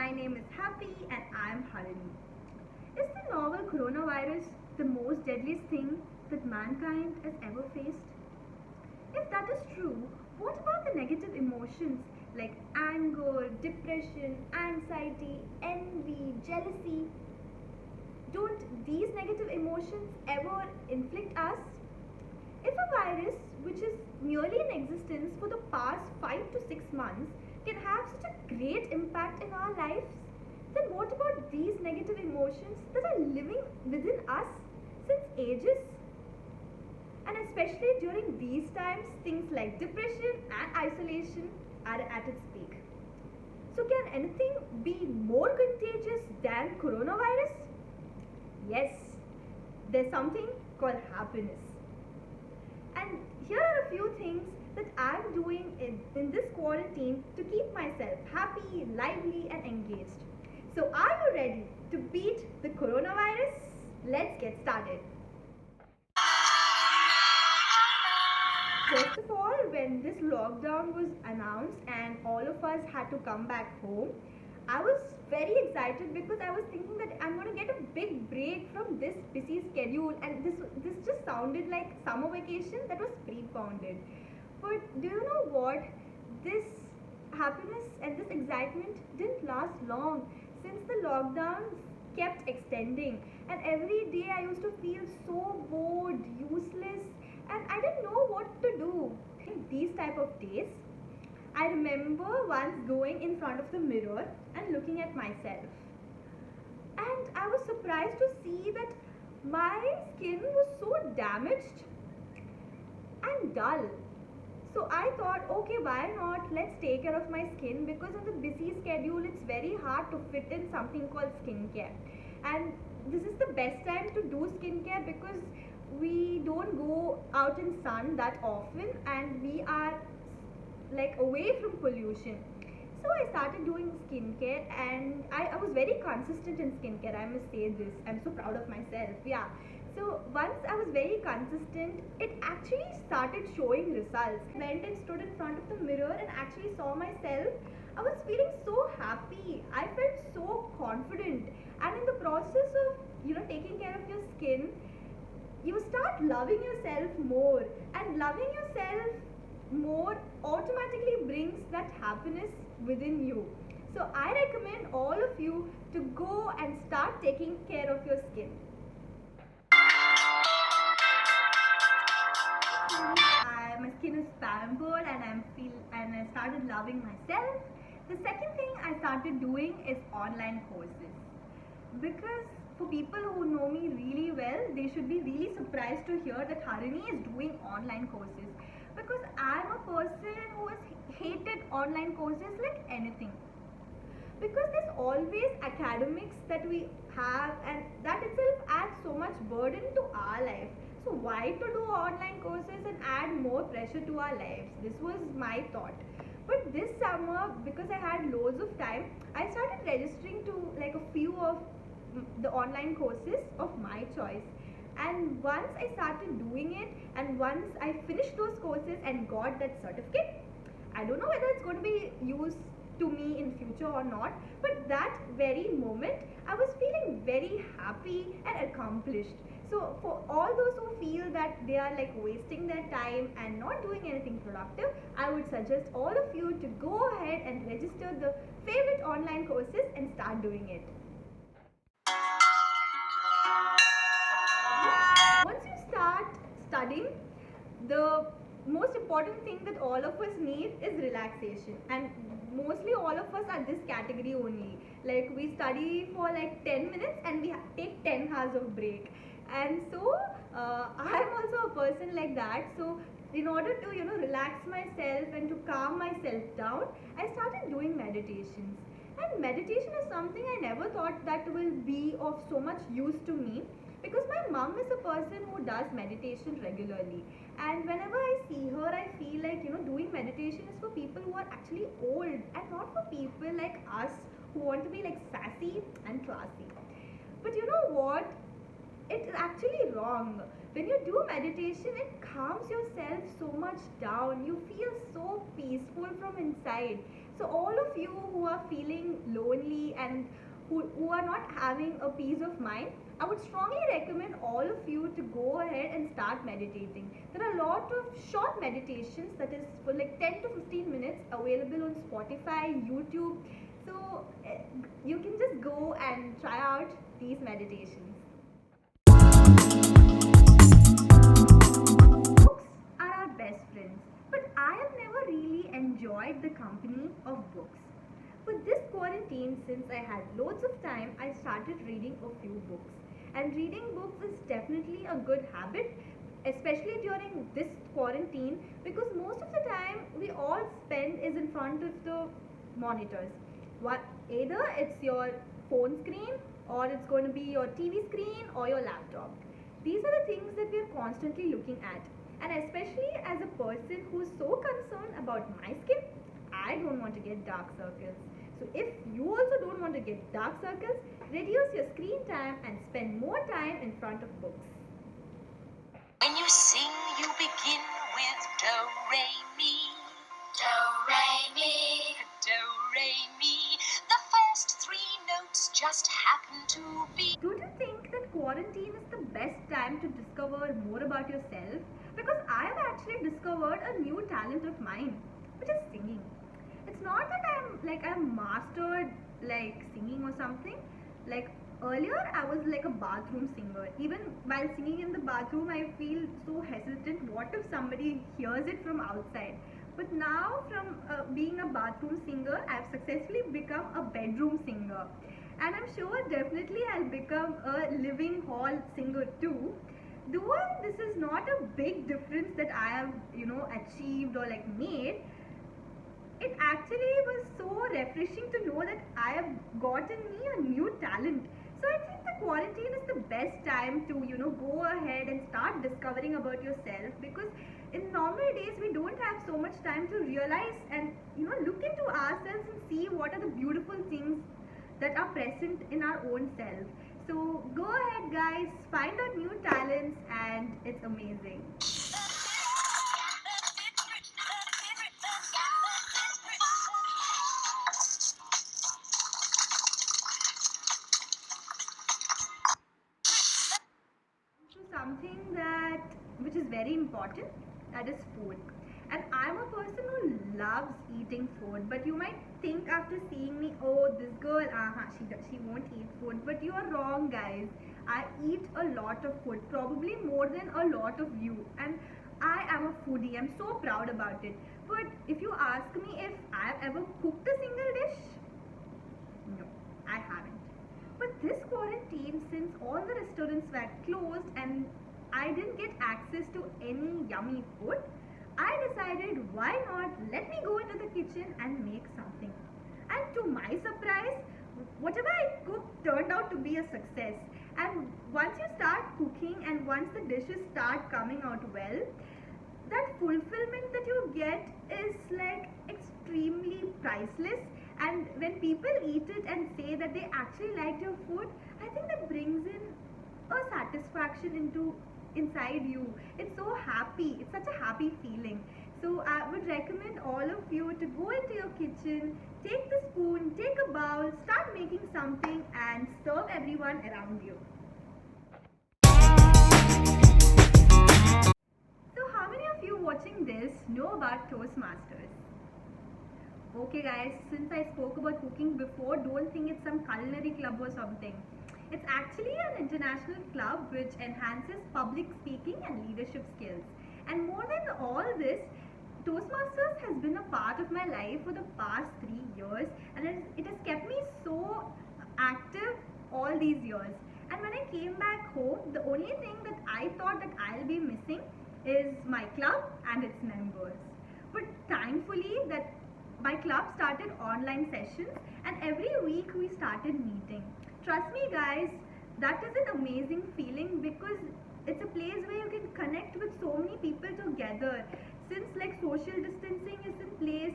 My name is Happy and I am Harini. Is the novel coronavirus the most deadliest thing that mankind has ever faced? If that is true, what about the negative emotions like anger, depression, anxiety, envy, jealousy? Don't these negative emotions ever inflict us? If a virus, which is merely in existence for the past 5 to 6 months, can have such a great impact in our lives, then what about these negative emotions that are living within us since ages? And especially during these times, things like depression and isolation are at its peak. So, can anything be more contagious than coronavirus? Yes, there's something called happiness. And here are a few things that I'm doing in this quarantine to keep myself happy, lively, and engaged. So, are you ready to beat the coronavirus? Let's get started. First of all, when this lockdown was announced and all of us had to come back home, I was very excited because I was thinking that I'm going to get a big break from this busy schedule, and this just sounded like summer vacation that was pre-founded. But do you know what? This happiness and this excitement didn't last long since the lockdowns kept extending, and every day I used to feel so bored, useless, and I didn't know what to do. In these type of days, I remember once going in front of the mirror and looking at myself. And I was surprised to see that my skin was so damaged and dull. So I thought, okay, why not? Let's take care of my skin, because on the busy schedule, it's very hard to fit in something called skincare. And this is the best time to do skincare because we don't go out in sun that often and we are like away from pollution. So I started doing skincare, and I was very consistent in skincare. I must say this. I'm so proud of myself. Yeah. So once I was very consistent, it actually started showing results. I went and stood in front of the mirror and actually saw myself. I was feeling so happy. I felt so confident. And in the process of taking care of your skin, you start loving yourself more, and loving yourself more automatically brings that happiness within you. So I recommend all of you to go and start taking care of your skin. My skin is pampered and I started loving myself. The second thing I started doing is online courses, because for people who know me really well, they should be really surprised to hear that Harini is doing online courses, because I'm a person who has hated online courses like anything, because there's always academics that we have, and that itself adds so much burden to our life. So why to do online courses and add more pressure to our lives? This was my thought. But this summer, because I had loads of time, I started registering to like a few of the online courses of my choice. And once I started doing it, and once I finished those courses and got that certificate, I don't know whether it's going to be used to me in future or not, but that very moment I was feeling very happy and accomplished. So for all those who feel that they are like wasting their time and not doing anything productive, I would suggest all of you to go ahead and register the favorite online courses and start doing it. Once you start studying, the most important thing that all of us need is relaxation, and mostly all of us are this category only. Like we study for like 10 minutes and we take 10 hours of break, and so I'm also a person like that. So in order to relax myself and to calm myself down, I started doing meditations. And meditation is something I never thought that will be of so much use to me, because my mom is a person who does meditation regularly, and whenever I see her, I feel like doing meditation is for people who are actually old and not for people like us who want to be like sassy and classy. But you know what? It is actually wrong. When you do meditation, it calms yourself so much down. You feel so peaceful from inside. So all of you who are feeling lonely and who are not having a peace of mind, I would strongly recommend all of you to go ahead and start meditating. There are a lot of short meditations that is for like 10 to 15 minutes available on Spotify, YouTube. So you can just go and try out these meditations. Books are our best friends, but I have never really enjoyed the company of books. But this quarantine, since I had loads of time, I started reading a few books. And reading books is definitely a good habit, especially during this quarantine, because most of the time we all spend is in front of the monitors. What either it's your phone screen or it's going to be your TV screen or your laptop. These are the things that we're constantly looking at. And especially as a person who's so concerned about my skin, I don't want to get dark circles. So if you also don't want to get dark circles, reduce your screen time and spend more time in front of books. When you sing, you begin with do, re, mi. Do, re, mi. Do, re, mi. The first three notes just happen to be. Don't you think that quarantine is the best time to discover more about yourself? Because I have actually discovered a new talent of mine, which is singing. It's not that I'm mastered like singing or something. Like earlier I was like a bathroom singer. Even while singing in the bathroom I feel so hesitant. What if somebody hears it from outside? But now from being a bathroom singer, I've successfully become a bedroom singer. And I'm sure definitely I'll become a living hall singer too. Though this is not a big difference that I have, achieved or like made, it actually was so refreshing to know that I have gotten me a new talent. So I think the quarantine is the best time to, go ahead and start discovering about yourself, because in normal days we don't have so much time to realize and, look into ourselves and see what are the beautiful things that are present in our own self. So go ahead guys, find out new talents and it's amazing. So something that which is very important, that is food. And I'm a person who loves eating food, but you might think after seeing me, oh, this girl, she won't eat food. But you are wrong, guys. I eat a lot of food, probably more than a lot of you. And I am a foodie. I'm so proud about it. But if you ask me if I've ever cooked a single dish, no, I haven't. But this quarantine, since all the restaurants were closed and I didn't get access to any yummy food, I decided why not let me go into the kitchen and make something. And to my surprise, whatever I cooked turned out to be a success. And once you start cooking and once the dishes start coming out well, that fulfillment that you get is like extremely priceless. And when people eat it and say that they actually liked your food, I think that brings in a satisfaction into inside you. It's so happy, it's such a happy feeling. So I would recommend all of you to go into your kitchen, take the spoon, take a bowl, start making something and serve everyone around you. So how many of you watching this know about Toastmasters? Okay guys, since I spoke about cooking before, don't think it's some culinary club or something. It's actually an international club which enhances public speaking and leadership skills. And more than all this, Toastmasters has been a part of my life for the past 3 years, and it has kept me so active all these years. And when I came back home, the only thing that I thought that I'll be missing is my club and its members. But thankfully that my club started online sessions and every week we started meeting. Trust me guys, that is an amazing feeling because it's a place where you can connect with so many people together. Since like social distancing is in place,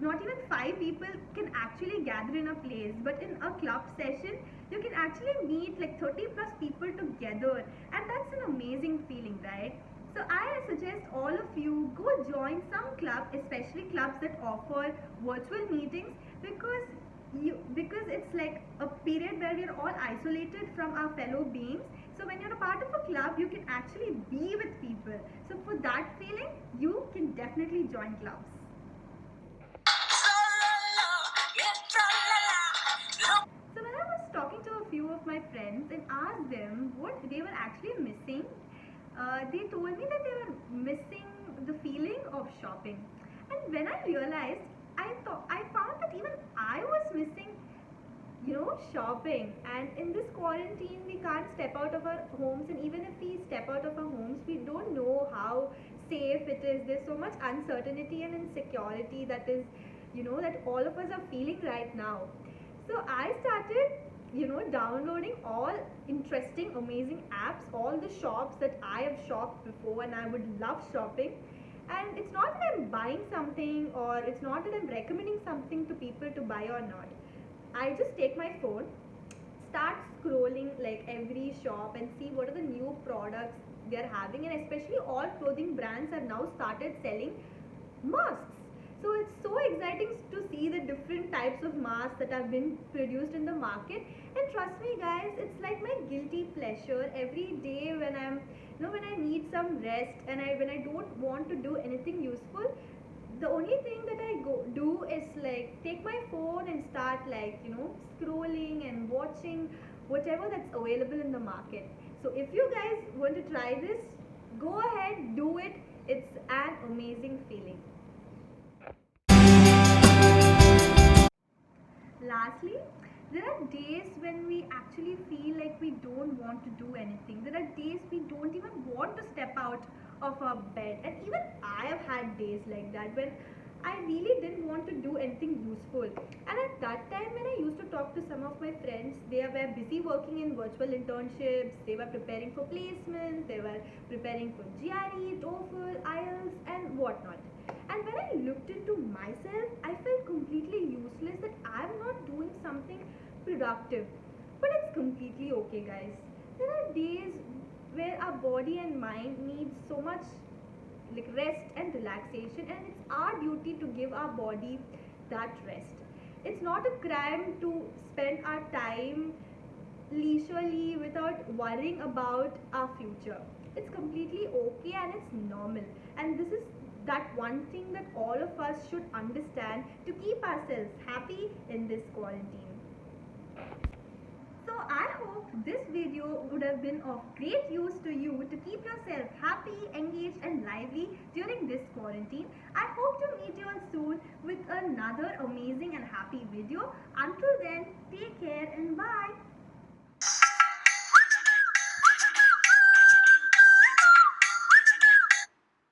not even 5 people can actually gather in a place, but in a club session you can actually meet like 30 plus people together, and that's an amazing feeling, right? So I suggest all of you go join some club, especially clubs that offer virtual meetings, because it's like a period where we are all isolated from our fellow beings. So when you're a part of a club, you can actually be with people. So for that feeling, you can definitely join clubs. So when I was talking to a few of my friends and asked them what they were actually missing, they told me that they were missing the feeling of shopping. And when I realized, I found that even I was missing, shopping. And in this quarantine, we can't step out of our homes, and even if we step out of our homes, we don't know how safe it is. There's so much uncertainty and insecurity that all of us are feeling right now. So I started, downloading all interesting, amazing apps, all the shops that I have shopped before and I would love shopping. And it's not that I'm buying something, or it's not that I'm recommending something to people to buy or not. I just take my phone, start scrolling like every shop and see what are the new products they're having, and especially all clothing brands have now started selling masks. So it's so exciting to see the different types of masks that have been produced in the market. And trust me, guys, it's like my guilty pleasure every day when when I need some rest and when I don't want to do anything useful. The only thing that I go do is like take my phone and start scrolling and watching whatever that's available in the market. So if you guys want to try this, go ahead, do it. It's an amazing feeling. Lastly, there are days when we actually feel like we don't want to do anything. There are days we don't even want to step out of our bed. And even I have had days like that when I really didn't want to do anything useful. And at that time, when I used to talk to some of my friends, they were busy working in virtual internships, they were preparing for placements, they were preparing for GRE, TOEFL, IELTS, and whatnot. And when I looked into myself, I felt completely useless, that I'm not doing something productive. But it's completely okay, guys. There are days where our body and mind needs so much like rest and relaxation, and it's our duty to give our body that rest. It's not a crime to spend our time leisurely without worrying about our future. It's completely okay and it's normal. And this is that one thing that all of us should understand to keep ourselves happy in this quarantine. So I hope this video would have been of great use to you to keep yourself happy, engaged and lively during this quarantine. I hope to meet you all soon with another amazing and happy video. Until then, take care and bye.